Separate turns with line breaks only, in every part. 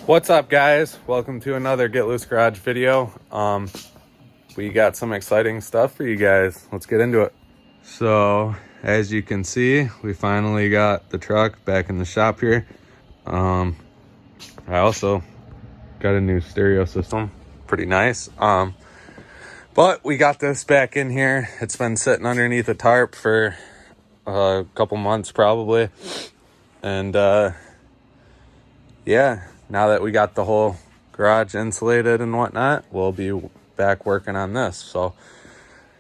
What's up, guys? Welcome to another Get Loose Garage video. We got some exciting stuff for you guys. Let's get into it. So as you can see, we finally got the truck back in the shop here. I also got a new stereo system, pretty nice. But we got this back in here. It's been sitting underneath a tarp for a couple months probably, and yeah, now that we got the whole garage insulated and whatnot, we'll be back working on this. So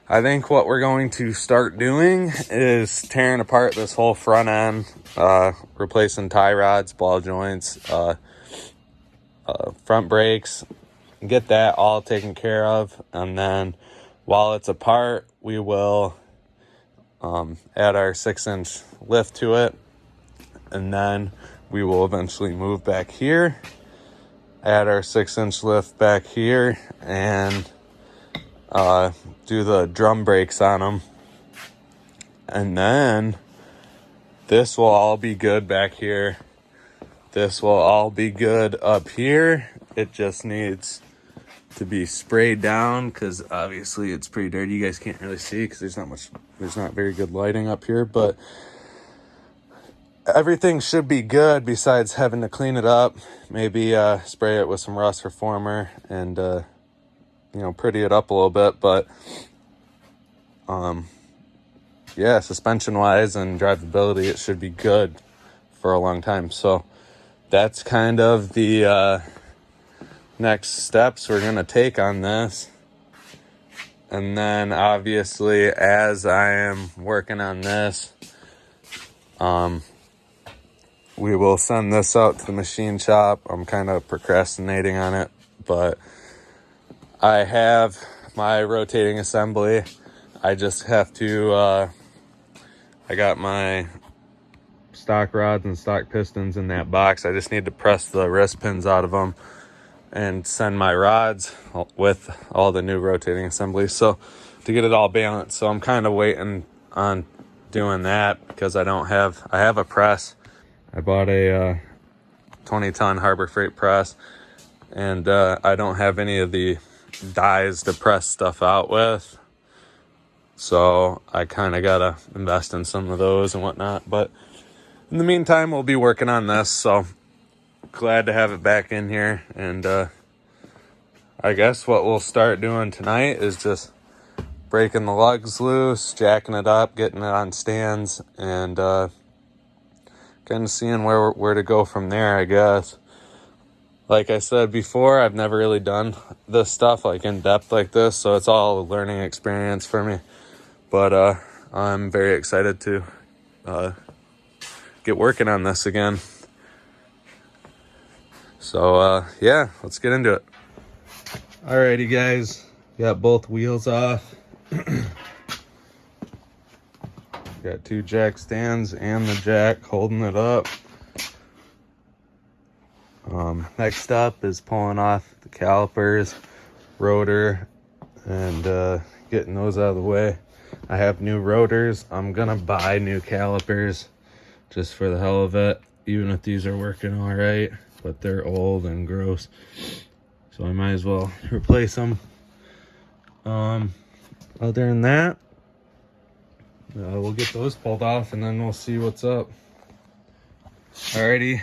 I think what we're going to start doing is tearing apart this whole front end, replacing tie rods, ball joints, front brakes, get that all taken care of. And then while it's apart, we will add our 6-inch lift to it, and then we will eventually move back here, add our 6-inch lift back here, and do the drum brakes on them. And then this will all be good back here. This will all be good up here. It just needs to be sprayed down because obviously it's pretty dirty. You guys can't really see because there's not very good lighting up here, but everything should be good besides having to clean it up, maybe spray it with some rust reformer and pretty it up a little bit. But yeah, suspension wise and drivability, it should be good for a long time. So that's kind of the next steps we're gonna take on this. And then obviously as I am working on this, we will send this out to the machine shop. I'm kind of procrastinating on it, but I have my rotating assembly. I just have to, I got my stock rods and stock pistons in that box. I just need to press the wrist pins out of them and send my rods with all the new rotating assemblies. So to get it all balanced. So I'm kind of waiting on doing that because I have a press. I bought a 20-ton Harbor Freight press, and I don't have any of the dies to press stuff out with. So I kind of got to invest in some of those and whatnot. But in the meantime, we'll be working on this. So glad to have it back in here. And I guess what we'll start doing tonight is just breaking the lugs loose, jacking it up, getting it on stands, and kind of seeing where to go from there, I guess. Like I said before, I've never really done this stuff like in depth like this, so it's all a learning experience for me. But I'm very excited to get working on this again. So yeah, let's get into it. Alrighty, guys, got both wheels off. Got 2 jack stands and the jack holding it up. Next up is pulling off the calipers, rotor, and getting those out of the way. I have new rotors. I'm gonna buy new calipers just for the hell of it, even if these are working all right, but they're old and gross, so I might as well replace them. Other than that, we'll get those pulled off and then we'll see what's up. Alrighty,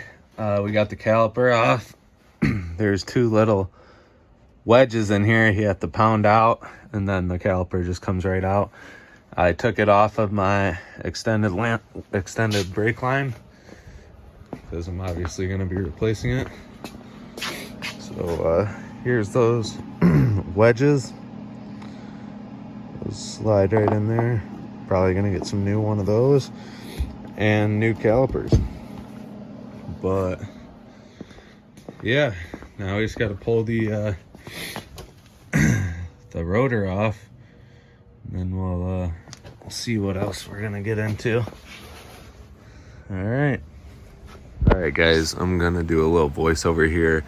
we got the caliper off. There's 2 little wedges in here you have to pound out, and then the caliper just comes right out. I took it off of my extended brake line because I'm obviously going to be replacing it. So here's those wedges. Those slide right in there. Probably gonna get some new one of those and new calipers. But yeah, now we just got to pull the the rotor off, and then we'll see what else we're gonna get into. All right, guys, I'm gonna do a little voiceover here.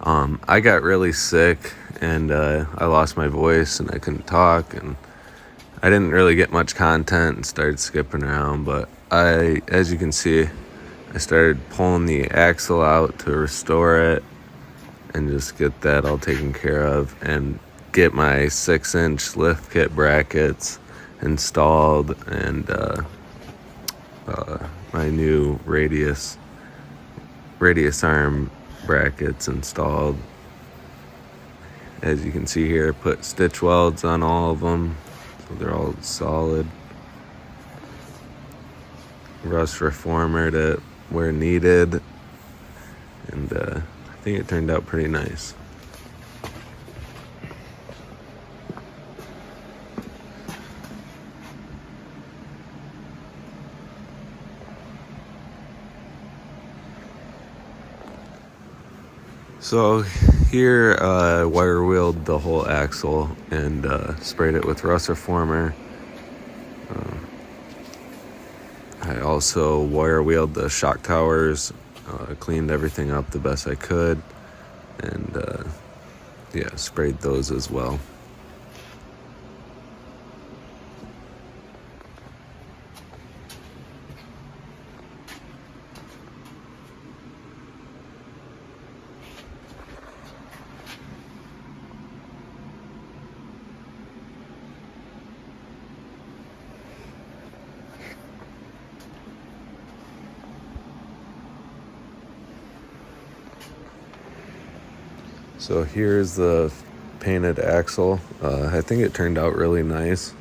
I got really sick and I lost my voice and I couldn't talk, and I didn't really get much content and started skipping around, but as you can see, I started pulling the axle out to restore it, and just get that all taken care of and get my 6-inch lift kit brackets installed and my new radius arm brackets installed. As you can see here, put stitch welds on all of them, so they're all solid. Rust reformer to where needed, and I think it turned out pretty nice. So here I wire wheeled the whole axle and sprayed it with rust reformer. I also wire wheeled the shock towers, cleaned everything up the best I could, and sprayed those as well. So here's the painted axle. I think it turned out really nice.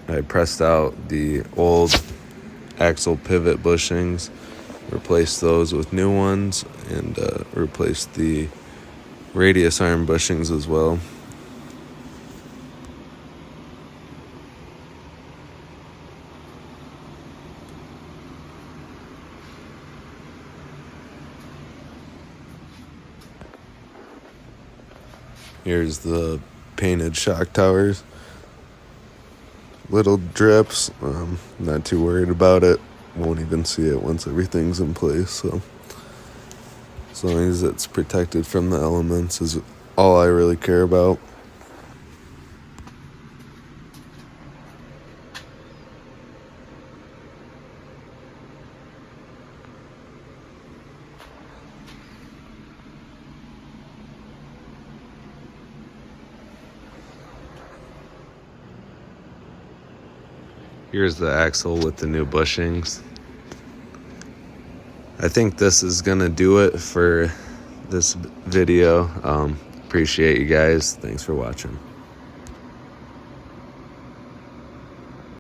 I pressed out the old axle pivot bushings, replaced those with new ones, and replaced the radius arm bushings as well. Here's the painted shock towers. Little drips, not too worried about it. Won't even see it once everything's in place. So as long as it's protected from the elements is all I really care about. Here's the axle with the new bushings. I think this is gonna do it for this video. Appreciate you guys. Thanks for watching.